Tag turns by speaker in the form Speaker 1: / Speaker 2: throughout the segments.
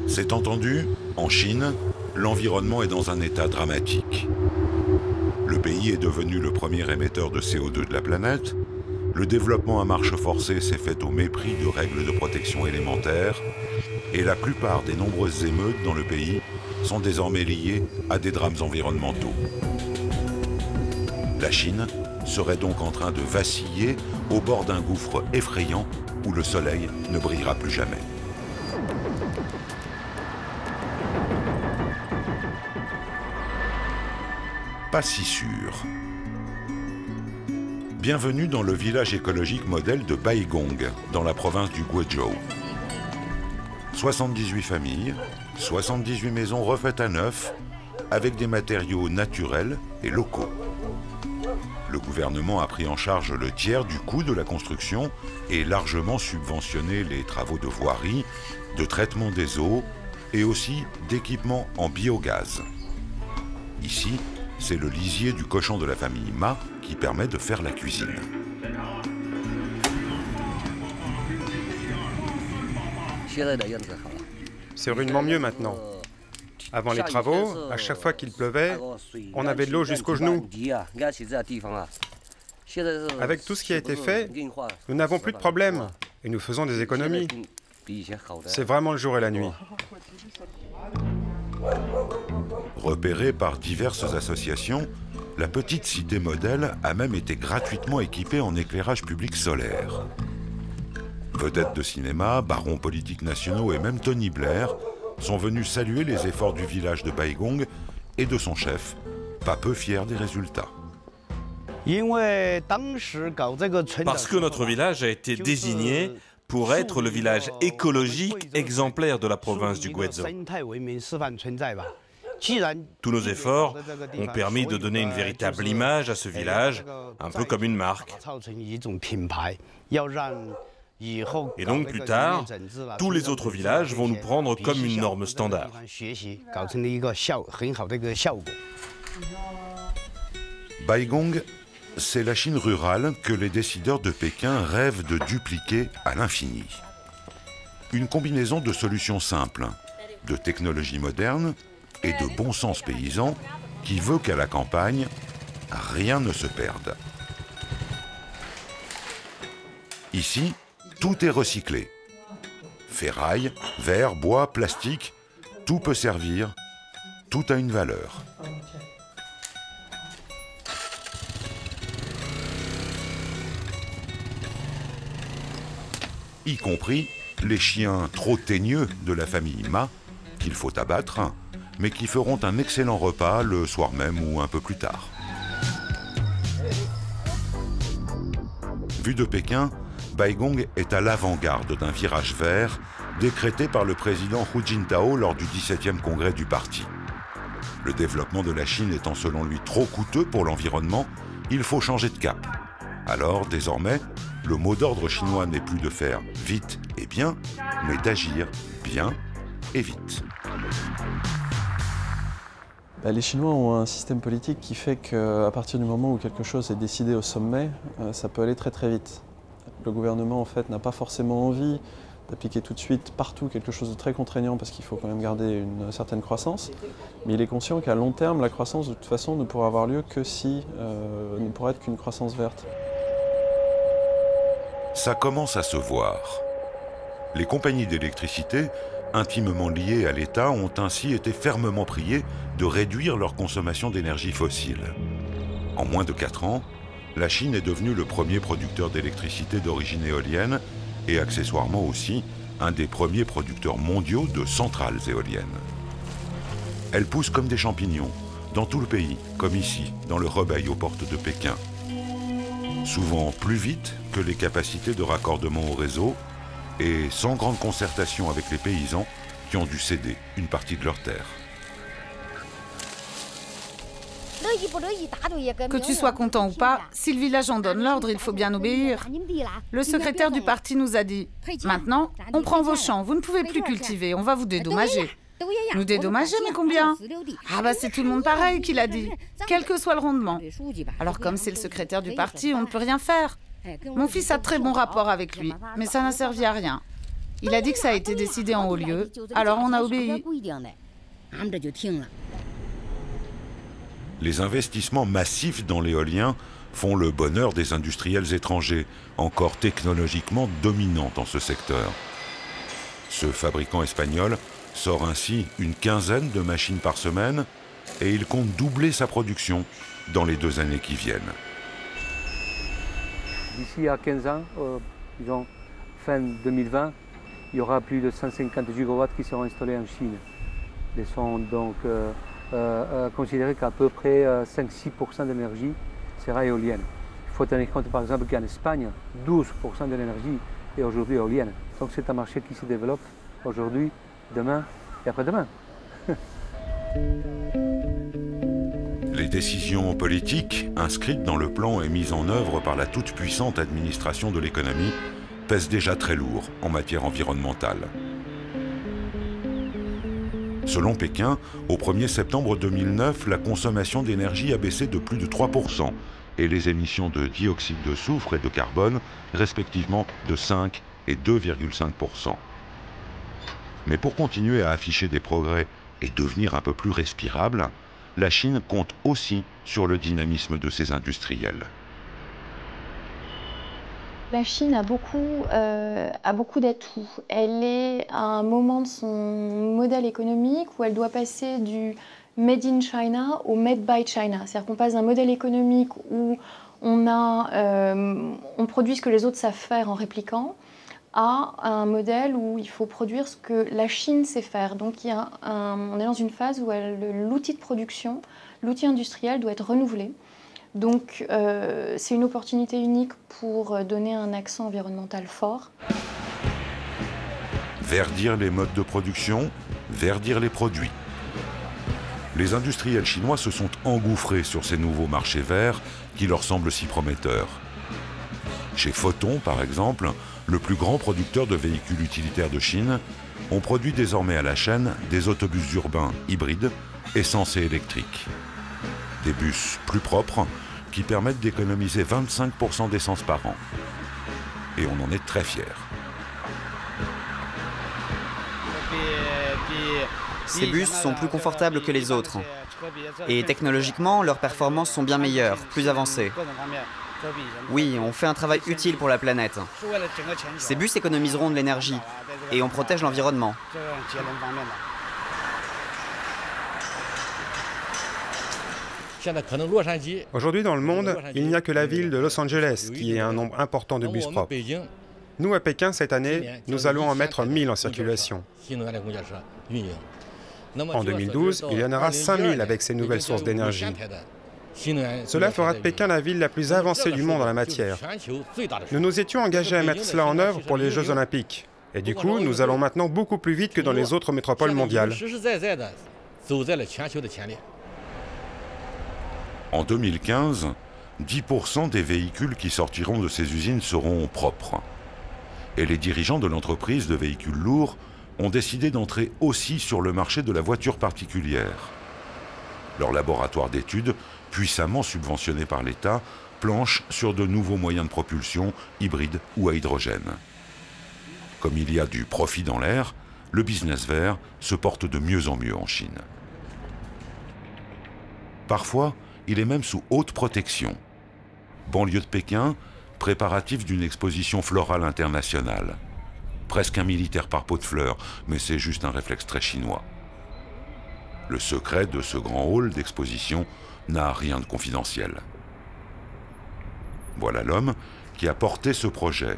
Speaker 1: C'est entendu, en Chine, l'environnement est dans un état dramatique. Le pays est devenu le premier émetteur de CO2 de la planète. Le développement à marche forcée s'est fait au mépris de règles de protection élémentaires. Et la plupart des nombreuses émeutes dans le pays sont désormais liées à des drames environnementaux. La Chine serait donc en train de vaciller au bord d'un gouffre effrayant où le soleil ne brillera plus jamais. Pas si sûr. Bienvenue dans le village écologique modèle de Baigong, dans la province du Guizhou. 78 familles, 78 maisons refaites à neuf, avec des matériaux naturels et locaux. Le gouvernement a pris en charge le tiers du coût de la construction et largement subventionné les travaux de voirie, de traitement des eaux et aussi d'équipements en biogaz. Ici, c'est le lisier du cochon de la famille Ma qui permet de faire la cuisine.
Speaker 2: C'est rudement mieux maintenant. Avant les travaux, à chaque fois qu'il pleuvait, on avait de l'eau jusqu'aux genoux. Avec tout ce qui a été fait, nous n'avons plus de problème et nous faisons des économies. C'est vraiment le jour et la nuit.
Speaker 1: Repérée par diverses associations, la petite cité modèle a même été gratuitement équipée en éclairage public solaire. Vedettes de cinéma, barons politiques nationaux et même Tony Blair sont venus saluer les efforts du village de Baigong et de son chef, pas peu fier des résultats.
Speaker 3: Parce que notre village a été désigné pour être le village écologique exemplaire de la province du Guizhou. Tous nos efforts ont permis de donner une véritable image à ce village, un peu comme une marque. Et donc plus tard, tous les autres villages vont nous prendre comme une norme standard.
Speaker 1: Baigong, c'est la Chine rurale que les décideurs de Pékin rêvent de dupliquer à l'infini. Une combinaison de solutions simples, de technologies modernes et de bon sens paysan qui veut qu'à la campagne, rien ne se perde. Ici, tout est recyclé. Ferraille, verre, bois, plastique, tout peut servir, tout a une valeur. Y compris les chiens trop teigneux de la famille Ma, qu'il faut abattre, mais qui feront un excellent repas le soir même ou un peu plus tard. Vu de Pékin, Baigong est à l'avant-garde d'un virage vert décrété par le président Hu Jintao lors du 17e congrès du parti. Le développement de la Chine étant selon lui trop coûteux pour l'environnement, il faut changer de cap. Alors, désormais, le mot d'ordre chinois n'est plus de faire vite et bien, mais d'agir bien et vite.
Speaker 4: Les Chinois ont un système politique qui fait qu'à partir du moment où quelque chose est décidé au sommet, ça peut aller très très vite. Le gouvernement en fait n'a pas forcément envie d'appliquer tout de suite partout quelque chose de très contraignant parce qu'il faut quand même garder une certaine croissance, mais il est conscient qu'à long terme, la croissance de toute façon ne pourra avoir lieu que si ne pourra être qu'une croissance verte.
Speaker 1: Ça commence à se voir. Les compagnies d'électricité, intimement liées à l'État, ont ainsi été fermement priées de réduire leur consommation d'énergie fossile. En moins de 4 ans, la Chine est devenue le premier producteur d'électricité d'origine éolienne et accessoirement aussi un des premiers producteurs mondiaux de centrales éoliennes. Elles poussent comme des champignons, dans tout le pays, comme ici, dans le Hebei aux portes de Pékin. Souvent plus vite que les capacités de raccordement au réseau et sans grande concertation avec les paysans qui ont dû céder une partie de leurs terres.
Speaker 5: Que tu sois content ou pas, si le village en donne l'ordre, il faut bien obéir. Le secrétaire du parti nous a dit « Maintenant, on prend vos champs, vous ne pouvez plus cultiver, on va vous dédommager. » Nous dédommager, mais combien? Ah bah c'est tout le monde pareil qu'il a dit, quel que soit le rendement. Alors comme c'est le secrétaire du parti, on ne peut rien faire. Mon fils a très bon rapport avec lui, mais ça n'a servi à rien. Il a dit que ça a été décidé en haut lieu, alors on a obéi.
Speaker 1: Les investissements massifs dans l'éolien font le bonheur des industriels étrangers, encore technologiquement dominants dans ce secteur. Ce fabricant espagnol sort ainsi une quinzaine de machines par semaine et il compte doubler sa production dans les 2 années qui viennent.
Speaker 6: D'ici à 15 ans, disons fin 2020, il y aura plus de 150 gigawatts qui seront installés en Chine. Ils sont donc considérés qu'à peu près 5-6% de l'énergie sera éolienne. Il faut tenir compte par exemple qu'en Espagne, 12% de l'énergie est aujourd'hui éolienne. Donc c'est un marché qui se développe aujourd'hui, demain et après-demain.
Speaker 1: Les décisions politiques inscrites dans le plan et mises en œuvre par la toute-puissante administration de l'économie pèsent déjà très lourd en matière environnementale. Selon Pékin, au 1er septembre 2009, la consommation d'énergie a baissé de plus de 3% et les émissions de dioxyde de soufre et de carbone, respectivement de 5 et 2,5%. Mais pour continuer à afficher des progrès et devenir un peu plus respirable, la Chine compte aussi sur le dynamisme de ses industriels.
Speaker 7: La Chine a beaucoup d'atouts. Elle est à un moment de son modèle économique où elle doit passer du Made in China au Made by China. C'est-à-dire qu'on passe d'un modèle économique où on produit ce que les autres savent faire en répliquant, à un modèle où il faut produire ce que la Chine sait faire. Donc on est dans une phase où l'outil de production, l'outil industriel doit être renouvelé. Donc c'est une opportunité unique pour donner un accent environnemental fort.
Speaker 1: Verdir les modes de production, verdir les produits. Les industriels chinois se sont engouffrés sur ces nouveaux marchés verts qui leur semblent si prometteurs. Chez Foton, par exemple, le plus grand producteur de véhicules utilitaires de Chine, on produit désormais à la chaîne des autobus urbains hybrides, essence et électriques. Des bus plus propres qui permettent d'économiser 25% d'essence par an. Et on en est très fiers.
Speaker 8: Ces bus sont plus confortables que les autres. Et technologiquement, leurs performances sont bien meilleures, plus avancées. Oui, on fait un travail utile pour la planète. Ces bus économiseront de l'énergie et on protège l'environnement.
Speaker 2: Aujourd'hui, dans le monde, il n'y a que la ville de Los Angeles qui ait un nombre important de bus propres. Nous, à Pékin, cette année, nous allons en mettre 1000 en circulation. En 2012, il y en aura 5000 avec ces nouvelles sources d'énergie. Cela fera de Pékin la ville la plus avancée du monde en la matière. Nous nous étions engagés à mettre cela en œuvre pour les Jeux Olympiques. Et du coup, nous allons maintenant beaucoup plus vite que dans les autres métropoles mondiales.
Speaker 1: En 2015, 10% des véhicules qui sortiront de ces usines seront propres. Et les dirigeants de l'entreprise de véhicules lourds ont décidé d'entrer aussi sur le marché de la voiture particulière. Leur laboratoire d'études, puissamment subventionné par l'État, planche sur de nouveaux moyens de propulsion, hybrides ou à hydrogène. Comme il y a du profit dans l'air, le business vert se porte de mieux en mieux en Chine. Parfois, il est même sous haute protection. Banlieue de Pékin, préparatif d'une exposition florale internationale. Presque un militaire par pot de fleurs, mais c'est juste un réflexe très chinois. Le secret de ce grand hall d'exposition n'a rien de confidentiel. Voilà l'homme qui a porté ce projet,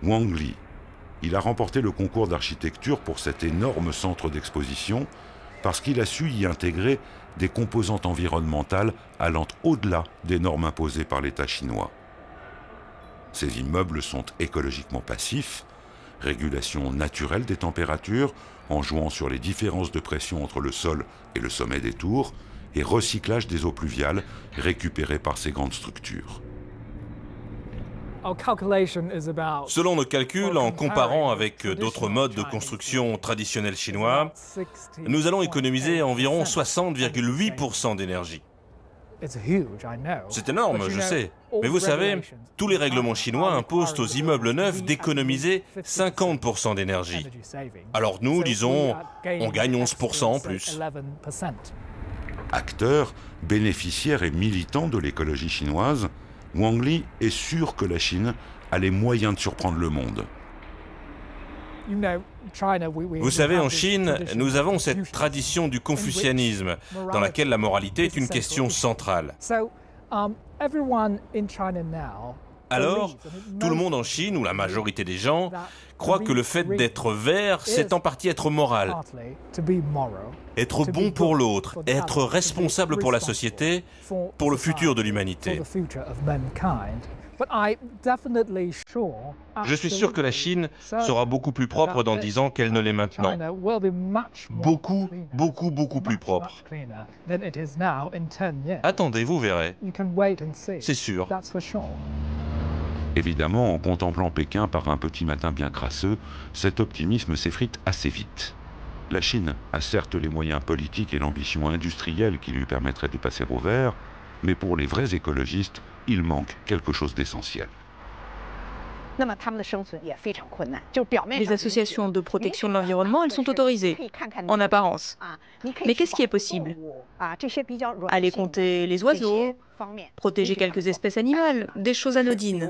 Speaker 1: Wang Li. Il a remporté le concours d'architecture pour cet énorme centre d'exposition parce qu'il a su y intégrer des composantes environnementales allant au-delà des normes imposées par l'État chinois. Ces immeubles sont écologiquement passifs, régulation naturelle des températures en jouant sur les différences de pression entre le sol et le sommet des tours, et recyclage des eaux pluviales récupérées par ces grandes structures.
Speaker 3: Selon nos calculs, en comparant avec d'autres modes de construction traditionnels chinois, nous allons économiser environ 60,8% d'énergie. C'est énorme, je sais. Mais vous savez, tous les règlements chinois imposent aux immeubles neufs d'économiser 50% d'énergie. Alors nous, disons, on gagne 11% en plus.
Speaker 1: Acteur, bénéficiaire et militant de l'écologie chinoise, Wang Li est sûr que la Chine a les moyens de surprendre le monde.
Speaker 3: Vous savez, en Chine, nous avons cette tradition du confucianisme, dans laquelle la moralité est une question centrale. Alors, tout le monde en Chine, ou la majorité des gens, croit que le fait d'être vert, c'est en partie être moral. Être bon pour l'autre, être responsable pour la société, pour le futur de l'humanité. Je suis sûr que la Chine sera beaucoup plus propre dans 10 ans qu'elle ne l'est maintenant. Beaucoup, beaucoup, beaucoup plus propre. Attendez, vous verrez. C'est sûr.
Speaker 1: Évidemment, en contemplant Pékin par un petit matin bien crasseux, cet optimisme s'effrite assez vite. La Chine a certes les moyens politiques et l'ambition industrielle qui lui permettraient de passer au vert, mais pour les vrais écologistes, il manque quelque chose d'essentiel.
Speaker 9: Les associations de protection de l'environnement, elles sont autorisées, en apparence. Mais qu'est-ce qui est possible? Aller compter les oiseaux, protéger quelques espèces animales, des choses anodines.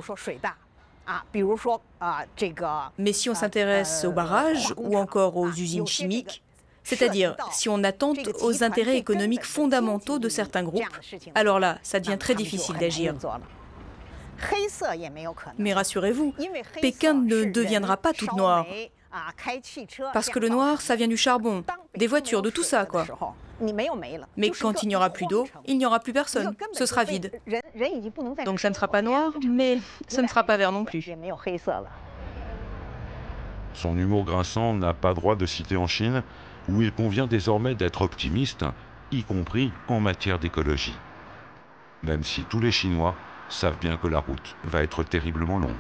Speaker 9: Mais si on s'intéresse aux barrages ou encore aux usines chimiques, c'est-à-dire si on attente aux intérêts économiques fondamentaux de certains groupes, alors là, ça devient très difficile d'agir. Mais rassurez-vous, Pékin ne deviendra pas toute noire. Parce que le noir, ça vient du charbon, des voitures, de tout ça, quoi. Mais quand il n'y aura plus d'eau, il n'y aura plus personne. Ce sera vide. Donc ça ne sera pas noir, mais ce ne sera pas vert non plus.
Speaker 1: Son humour grinçant n'a pas droit de citer en Chine, où il convient désormais d'être optimiste, y compris en matière d'écologie. Même si tous les Chinois savent bien que la route va être terriblement longue.